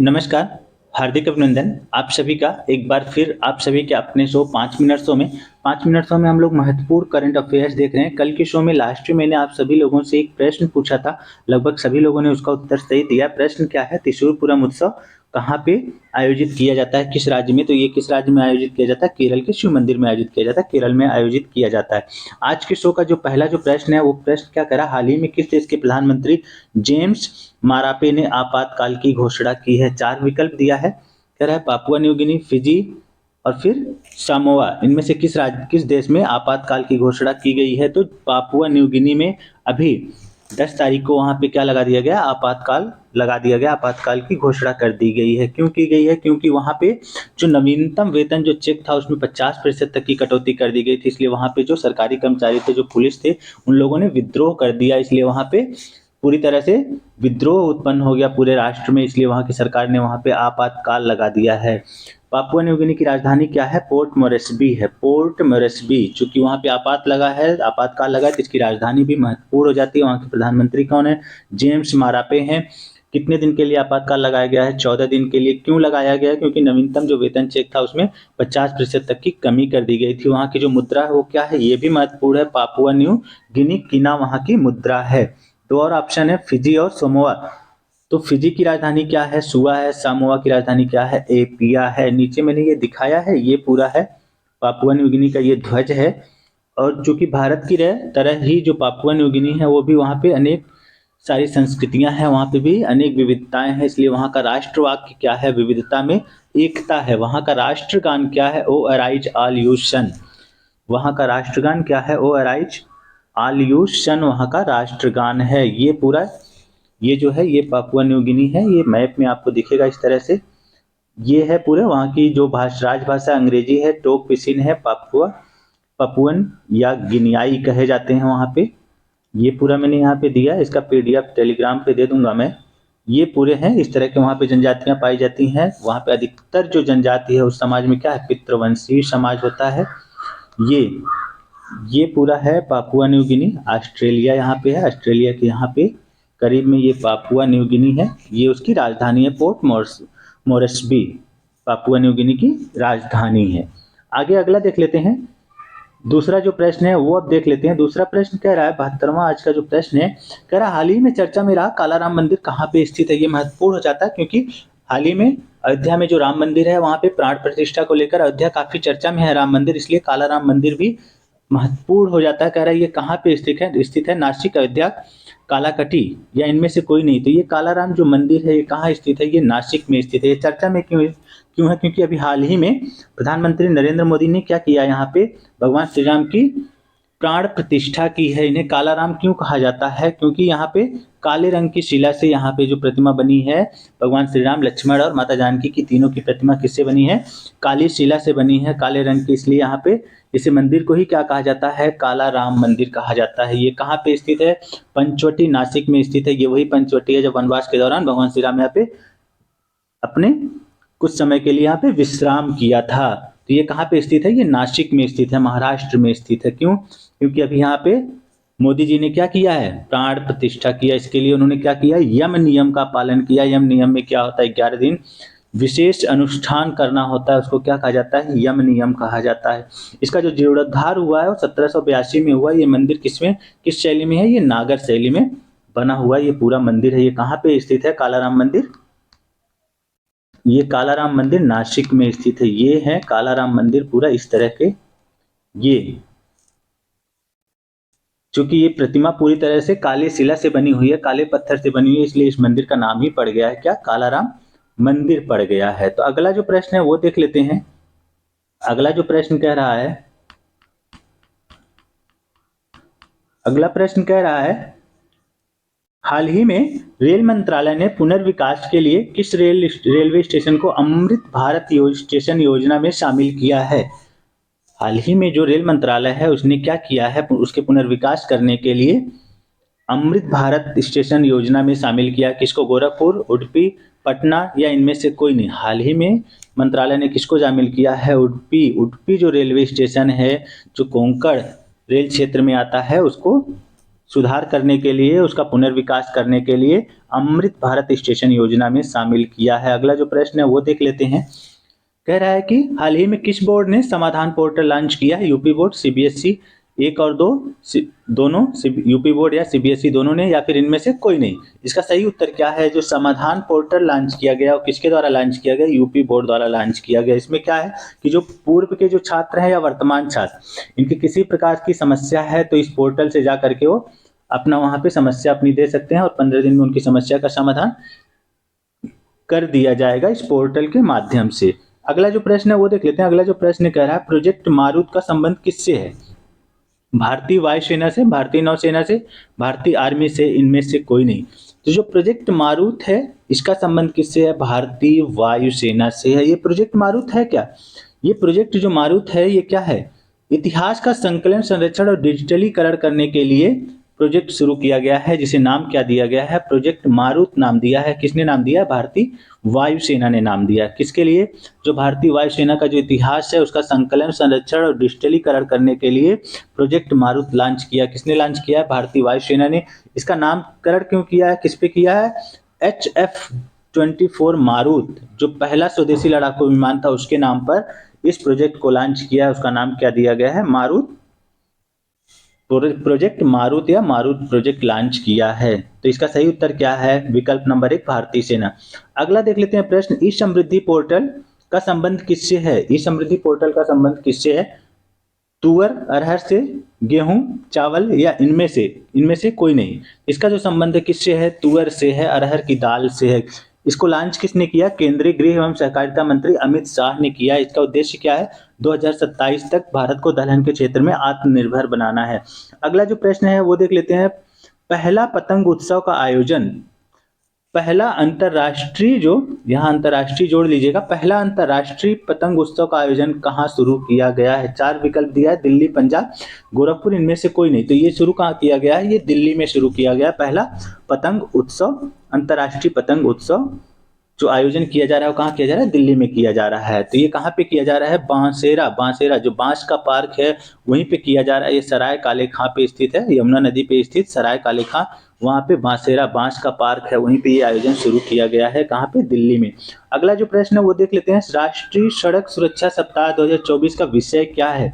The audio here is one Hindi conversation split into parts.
नमस्कार, हार्दिक अभिनंदन आप सभी का एक बार फिर आप सभी के अपने शो 5 मिनट शो में 5 मिनट शो में हम लोग महत्वपूर्ण करंट अफेयर्स देख रहे हैं। कल के शो में लास्ट में मैंने आप सभी लोगों से एक प्रश्न पूछा था, लगभग सभी लोगों ने उसका उत्तर सही दिया। प्रश्न क्या है? त्रिशूलपुरम उत्सव कहाँ पे आयोजित किया जाता है, किस राज्य में? तो ये किस राज्य में आयोजित किया जाता है? केरल के शिव मंदिर में आयोजित किया जाता है, केरल में आयोजित किया जाता है। आज के शो का जो पहला जो प्रश्न है वो प्रश्न क्या करा, हाल ही में किस देश के प्रधानमंत्री जेम्स मारापे ने आपातकाल की घोषणा की है? 4 विकल्प दिया है। कह रहा है पापुआ न्यू गिनी, फिजी और फिर सामोआ, इनमें से किस देश में आपातकाल की घोषणा की गई है? तो पापुआ न्यू गिनी में अभी 10 तारीख को वहां पे क्या लगा दिया गया? आपातकाल लगा दिया गया, आपातकाल की घोषणा कर दी गई है। क्यों की गई है? क्योंकि वहां पे जो नवीनतम वेतन जो चेक था उसमें 50% तक की कटौती कर दी गई थी, इसलिए वहां पे जो सरकारी कर्मचारी थे, जो पुलिस थे, उन लोगों ने विद्रोह कर दिया, इसलिए वहां पे पूरी तरह से विद्रोह उत्पन्न हो गया पूरे राष्ट्र में, इसलिए वहां की सरकार ने वहां पे आपातकाल लगा दिया है। पापुआ न्यू गिनी की राजधानी क्या है? पोर्ट मोरेस्बी है, पोर्ट मोरेस्बी। चूंकि वहां पे आपातकाल लगा है तो इसकी राजधानी भी महत्वपूर्ण हो जाती है। वहां के प्रधानमंत्री कौन है? जेम्स मारापे हैं। कितने दिन के लिए आपातकाल लगाया गया है? 14 दिन के लिए। क्यों लगाया गया है? क्योंकि नवीनतम जो वेतन चेक था उसमें 50% तक की कमी कर दी गई थी। वहां की जो मुद्रा है वो क्या है? ये भी महत्वपूर्ण है। पापुआ न्यू गिनी कीना वहां की मुद्रा है। दो और ऑप्शन है, फिजी और समोआ। तो फिजी की राजधानी क्या है? सुआ है। सामोआ की राजधानी क्या है? एपिया है। नीचे मैंने ये दिखाया है, ये पूरा है पापुआ न्यू गिनी का ये ध्वज है। और चूंकि भारत की तरह ही जो पापुआ न्यू गिनी है वो भी वहाँ पे अनेक सारी संस्कृतियां हैं, वहाँ पे भी अनेक विविधताएं हैं, इसलिए वहाँ का राष्ट्र वाक्य क्या है? विविधता में एकता है। वहाँ का राष्ट्रगान क्या है? ओ अराइज ऑल यू सन। वहाँ का राष्ट्रगान क्या है? ओ अराइज ऑल यू सन वहाँ का राष्ट्रगान है। ये पूरा, ये जो है ये पापुआ न्यू गिनी है। ये मैप में आपको दिखेगा इस तरह से। ये है पूरे वहाँ की जो राजभाषा अंग्रेजी है, टोक पिसिन है, पपुअन या गिनियाई कहे जाते हैं वहाँ पे। ये पूरा मैंने यहाँ पे दिया, इसका पीडीएफ टेलीग्राम पे दे दूंगा मैं। ये पूरे हैं, इस तरह के वहाँ पे जनजातियां पाई जाती हैं। वहाँ पे अधिकतर जो जनजाति है उस समाज में क्या है? पितृवंशी समाज होता है। ये ये पूरा है पापुआ न्यू गिनी। ऑस्ट्रेलिया यहाँ पे है, ऑस्ट्रेलिया के यहाँ पे करीब में ये पापुआ न्यू गिनी है। ये उसकी राजधानी है, port Moresby Papua New Guinea की राजधानी है। आगे अगला देख लेते हैं। दूसरा जो प्रश्न है वो अब देख लेते हैं। दूसरा प्रश्न कह रहा है, 72वां आज का जो प्रश्न है, कह रहा है हाल ही में चर्चा में रहा कालाराम मंदिर कहाँ पे स्थित है? ये महत्वपूर्ण हो जाता है क्योंकि हाल ही में अयोध्या में जो राम मंदिर है वहां पे प्राण प्रतिष्ठा को लेकर अयोध्या काफी चर्चा में है राम मंदिर, इसलिए कालाराम मंदिर भी महत्वपूर्ण हो जाता है। कह रहा है ये कहाँ पे स्थित है? नासिक, अयोध्या, कालाकटी या इनमें से कोई नहीं। तो ये कालाराम जो मंदिर है ये कहाँ स्थित है? ये नासिक में स्थित है। ये चर्चा में क्यों है? क्योंकि अभी हाल ही में प्रधानमंत्री नरेंद्र मोदी ने क्या किया, यहाँ पे भगवान श्री राम की प्राण प्रतिष्ठा की है। इन्हें कालाराम क्यों कहा जाता है? क्योंकि यहाँ पे काले रंग की शिला से यहाँ पे जो प्रतिमा बनी है, भगवान श्री राम, लक्ष्मण और माता जानकी की तीनों की प्रतिमा किससे बनी है? काली शिला से बनी है, काले रंग की, इसलिए यहाँ पे इस मंदिर को ही क्या कहा जाता है? कालाराम मंदिर कहा जाता है। ये कहाँ पे स्थित है? पंचवटी, नासिक में स्थित है। ये वही पंचवटी है जब वनवास के दौरान भगवान श्री राम यहाँ पे अपने कुछ समय के लिए यहाँ पे विश्राम किया था। तो ये कहाँ पे स्थित है? ये नासिक में स्थित है, महाराष्ट्र में स्थित है। क्यों? क्योंकि अभी यहाँ पे मोदी जी ने क्या किया है? प्राण प्रतिष्ठा किया। इसके लिए उन्होंने क्या किया? यम नियम का पालन किया। यम नियम में क्या होता है? 11 दिन विशेष अनुष्ठान करना होता है, उसको क्या कहा जाता है? यम नियम कहा जाता है। इसका जो जीर्णोद्धार हुआ है वो 1782 में हुआ। ये मंदिर किस शैली में है? ये नागर शैली में बना हुआ ये पूरा मंदिर है। ये कहाँ पे स्थित है? कालाराम मंदिर। ये कालाराम मंदिर नासिक में स्थित है। ये है कालाराम मंदिर पूरा इस तरह के। ये चूंकि ये प्रतिमा पूरी तरह से काले शिला से बनी हुई है, काले पत्थर से बनी हुई है, इसलिए इस मंदिर का नाम ही पड़ गया है क्या? कालाराम मंदिर पड़ गया है। तो अगला जो प्रश्न है वो देख लेते हैं। अगला जो प्रश्न कह रहा है, अगला प्रश्न कह रहा है हाल ही में रेल मंत्रालय ने पुनर्विकास के लिए किस रेलवे स्टेशन को अमृत भारत स्टेशन योजना में शामिल किया है? हाल ही में जो रेल मंत्रालय है उसने क्या किया है? उसके पुनर्विकास करने के लिए अमृत भारत स्टेशन योजना में शामिल किया। किसको? गोरखपुर, उडुपी, पटना या इनमें से कोई नहीं। हाल ही में मंत्रालय ने किसको शामिल किया है? उडुपी। उडुपी जो रेलवे स्टेशन है जो कोंकण रेल क्षेत्र में आता है उसको सुधार करने के लिए, उसका पुनर्विकास करने के लिए अमृत भारत स्टेशन योजना में शामिल किया है। अगला जो प्रश्न है वो देख लेते हैं। कह रहा है कि हाल ही में किस बोर्ड ने समाधान पोर्टल लॉन्च किया है? यूपी बोर्ड, सीबीएसई, एक और दो, दोनों, यूपी बोर्ड या सीबीएसई दोनों ने, या फिर इनमें से कोई नहीं? इसका सही उत्तर क्या है? जो समाधान पोर्टल लॉन्च किया गया और किसके द्वारा लॉन्च किया गया? यूपी बोर्ड द्वारा लॉन्च किया गया। इसमें क्या है कि जो पूर्व के जो छात्र हैं या वर्तमान छात्र, इनकी किसी प्रकार की समस्या है तो इस पोर्टल से जा करके वो अपना वहां पे समस्या अपनी दे सकते हैं और 15 दिन में उनकी समस्या का समाधान कर दिया जाएगा इस पोर्टल के माध्यम से। अगला जो प्रश्न है वो देख लेते हैं। अगला जो प्रश्न कह रहा है प्रोजेक्ट मारुत का संबंध किससे है? भारतीय वायुसेना से, भारतीय नौसेना से, भारतीय आर्मी से, इनमें से कोई नहीं। तो जो प्रोजेक्ट मारुत है इसका संबंध किससे है? भारतीय वायुसेना से है। ये प्रोजेक्ट मारुत है क्या? ये प्रोजेक्ट जो मारुत है ये क्या है? इतिहास का संकलन, संरक्षण और डिजिटलीकरण करने के लिए प्रोजेक्ट शुरू किया गया है, जिसे नाम क्या दिया गया है? प्रोजेक्ट मारुत नाम दिया है। किसने नाम दिया? भारतीय वायुसेना ने नाम दिया है। किसके लिए? जो भारतीय वायुसेना का जो इतिहास है उसका संकलन, संरक्षण और डिजिटलीकरण करने के लिए प्रोजेक्ट मारुत लॉन्च किया। किसने लॉन्च किया है? भारतीय वायुसेना ने। इसका नामकरण क्यों किया है? किस पे किया है? HF-24 मारुत, जो पहला स्वदेशी लड़ाकू विमान था, उसके नाम पर इस प्रोजेक्ट को लॉन्च किया है। उसका नाम क्या दिया गया है? मारुत प्रोजेक्ट मारुत या मारुत प्रोजेक्ट लॉन्च किया है। तो इसका सही उत्तर क्या है? विकल्प नंबर 1, भारतीय सेना। अगला देख लेते हैं प्रश्न, ई समृद्धि पोर्टल का संबंध किससे है? ई समृद्धि पोर्टल का संबंध किससे है? तुअर, अरहर से, गेहूं, चावल या इनमें से कोई नहीं। इसका जो संबंध किससे है? तुअर से है, अरहर की दाल से है। इसको लॉन्च किसने किया? केंद्रीय गृह एवं सहकारिता मंत्री अमित शाह ने किया। इसका उद्देश्य क्या है? 2027 तक भारत को दलहन के क्षेत्र में आत्मनिर्भर बनाना है। अगला जो प्रश्न है वो देख लेते हैं। पहला पतंग उत्सव का आयोजन, पहला अंतरराष्ट्रीय, जो यहाँ अंतरराष्ट्रीय जोड़ लीजिएगा, पहला अंतरराष्ट्रीय पतंग उत्सव का आयोजन कहाँ शुरू किया गया है? 4 विकल्प दिया है, दिल्ली, पंजाब, गोरखपुर, इनमें से कोई नहीं। तो ये शुरू कहाँ किया गया है? ये दिल्ली में शुरू किया गया। पहला पतंग उत्सव, अंतरराष्ट्रीय पतंग उत्सव जो आयोजन किया जा रहा है वो कहाँ किया जा रहा है? दिल्ली में किया जा रहा है। तो ये कहाँ पे किया जा रहा है? बांसेरा, बांसेरा जो बांस का पार्क है वहीं पे किया जा रहा है। ये सराय काले खां पे स्थित है, यमुना नदी पे स्थित सराय काले खां, वहाँ पे बांसेरा बांस का पार्क है, वहीं पे ये आयोजन शुरू किया गया है। कहाँ पे? दिल्ली में। अगला जो प्रश्न है वो देख लेते हैं। राष्ट्रीय सड़क सुरक्षा सप्ताह 2024 का विषय क्या है?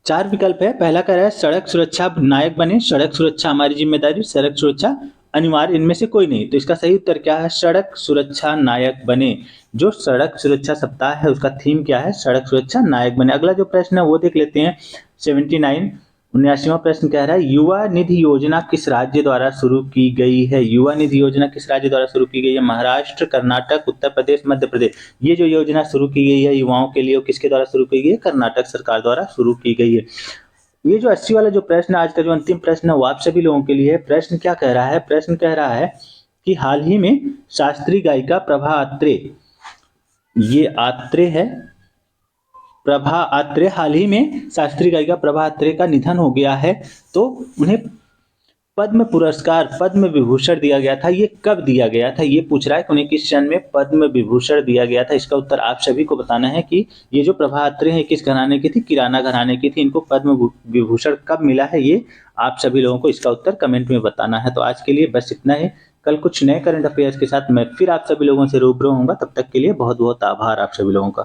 4 विकल्प है। पहला कह रहा है सड़क सुरक्षा नायक बने, सड़क सुरक्षा हमारी जिम्मेदारी, सड़क सुरक्षा अनिवार्य, इनमें से कोई नहीं। तो इसका सही उत्तर क्या है? सड़क सुरक्षा नायक बने। जो सड़क सुरक्षा सप्ताह है उसका थीम क्या है? सड़क सुरक्षा नायक बने। अगला जो प्रश्न है वो देख लेते हैं। 79वां प्रश्न कह रहा है युवा निधि योजना किस राज्य द्वारा शुरू की गई है? युवा निधि योजना किस राज्य द्वारा शुरू की गई है? महाराष्ट्र, कर्नाटक, उत्तर प्रदेश, मध्य प्रदेश। ये जो योजना शुरू की गई है युवाओं के लिए, किसके द्वारा शुरू की गई है? कर्नाटक सरकार द्वारा शुरू की गई है। ये जो 80 वाला जो प्रश्न, आज का जो अंतिम प्रश्न है वो आप सभी लोगों के लिए है। प्रश्न क्या कह रहा है? प्रश्न कह रहा है कि हाल ही में शास्त्रीय गायिका प्रभा अत्रे, ये आत्रे है, प्रभा अत्रे, हाल ही में शास्त्रीय गायिका प्रभा अत्रे का निधन हो गया है। तो उन्हें पद्म पुरस्कार, पद्म विभूषण दिया गया था। ये कब दिया गया था? ये पूछ रहा है कि उन्हें किस सन में पद्म विभूषण दिया गया था। इसका उत्तर आप सभी को बताना है कि ये जो प्रभा अत्रे हैं किस घराने की थी? किराना घराने की थी। इनको पद्म विभूषण कब मिला है? ये आप सभी लोगों को इसका उत्तर कमेंट में बताना है। तो आज के लिए बस इतना ही। कल कुछ नए करंट अफेयर्स के साथ मैं फिर आप सभी लोगों से रूबरू होऊंगा। तब तक के लिए बहुत बहुत आभार आप सभी लोगों का।